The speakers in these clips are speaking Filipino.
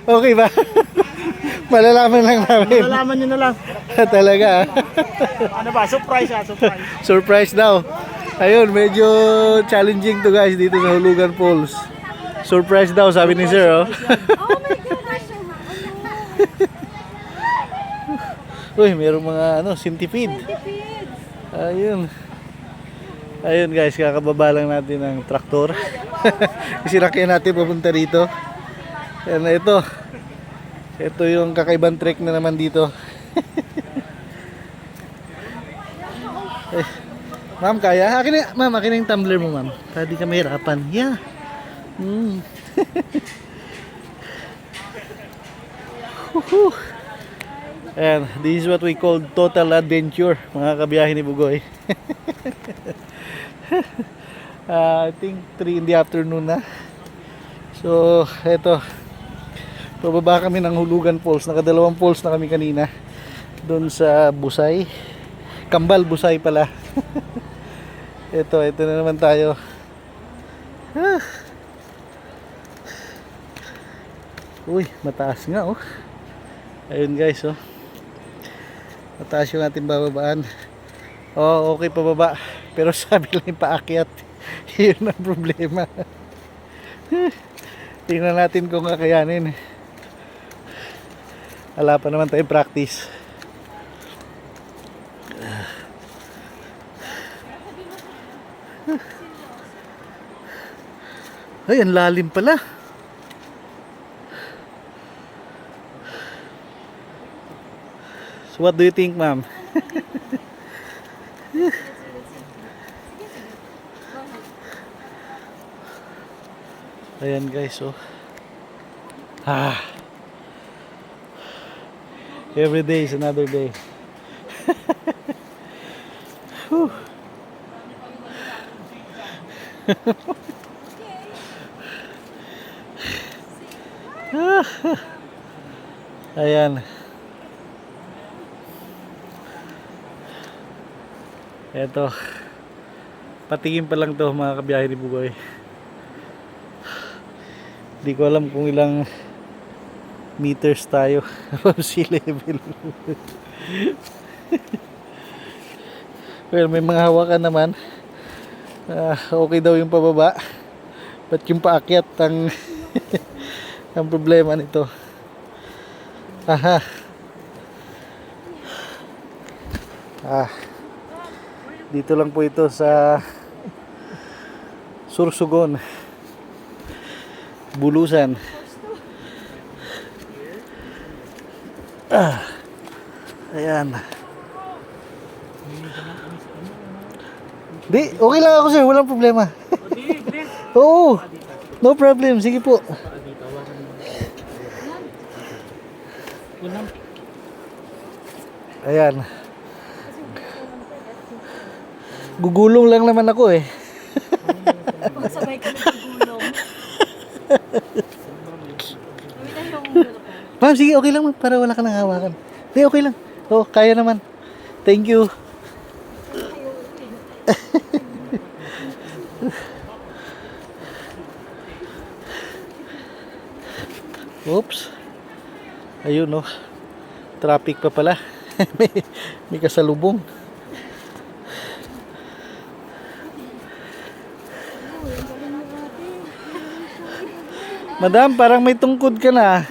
Okay ba? Malalaman lang namin. Malalaman nyo na lang. Talaga ah. Ano ba? Surprise surprise. Surprise daw. Ayun, medyo challenging to guys dito sa Hulugan Falls. Surprise daw sabi ni sir oh. Oh my gosh! Uy, merong mga centipede. Centipedes! Ayun. Ayun guys, kakababa lang natin ng traktor. Isinakyan natin papunta rito. Yan na ito. Ito yung kakaibang trek na naman dito. Ma'am, kaya? Ma'am, akin na yung tumbler mo, ma'am. Para di ka mahirapan. Yeah. And this is what we call total adventure, mga kabiyahe ni Bugoy. I think 3 in the afternoon na. So, eto. Pababa kami ng Hulugan Falls. Nakadalawang falls na kami kanina. Doon sa Busay. Kambal Busay pala. Ito na naman tayo. Uy, mataas nga oh. Ayun guys oh. Mataas yung ating bababaan. Oh, okay pababa. Pero sabi lang yung paakyat. Yun ang problema. Tingnan natin kung kakayanin. Wala pa naman tayong practice. Ay, ang lalim pala. So what do you think, ma'am? Ayan guys, oh. Every day is another day. Ayan. Eto. Patingin pa lang to mga kabiyahe ni Bugoy. Hindi ko alam kung ilang meters tayo from sea level. Well, may mga hawakan naman. Okay daw yung pababa. But yung paakyat ang ang problema nito. Dito lang po ito sa Sursugon, Bulusan. Ayan. Di, okay lang ako sir, walang problema. Oo, no problem, sige po. Ayan. Gugulong lang naman ako eh. Sabay ka nagugulong. Ma'am, sige, okay lang ma'am, para wala ka nang hawakan. Hindi, okay lang. Oo, kaya naman. Thank you. Oops. Ayun oh. Traffic pa pala. may kasalubong. Madam, parang may tungkod ka na.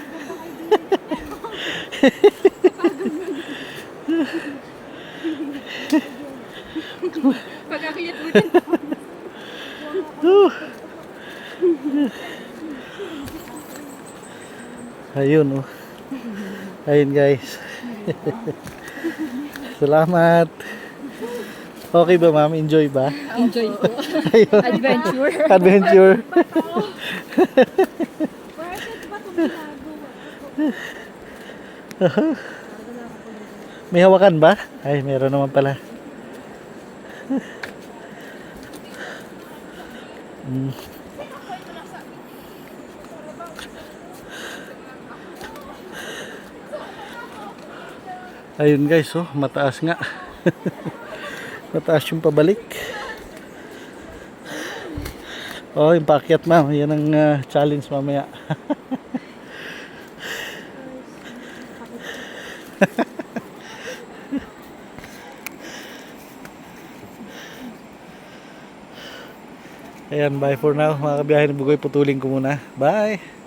Pag-akiyat mo din. Ayun oh. Ayun guys. Salamat. Okay ba ma'am? Enjoy ba? Enjoy po. Ayun. Adventure. Adventure. May hawakan ba? Ay, meron naman pala. Ayun guys, oh, mataas nga. Mataas yung pabalik. Oh, yung paakyat ma'am, yan ang challenge mamaya. Ayan, bye for now. Mga kabiyahe ng Bugoy, putulin ko muna. Bye!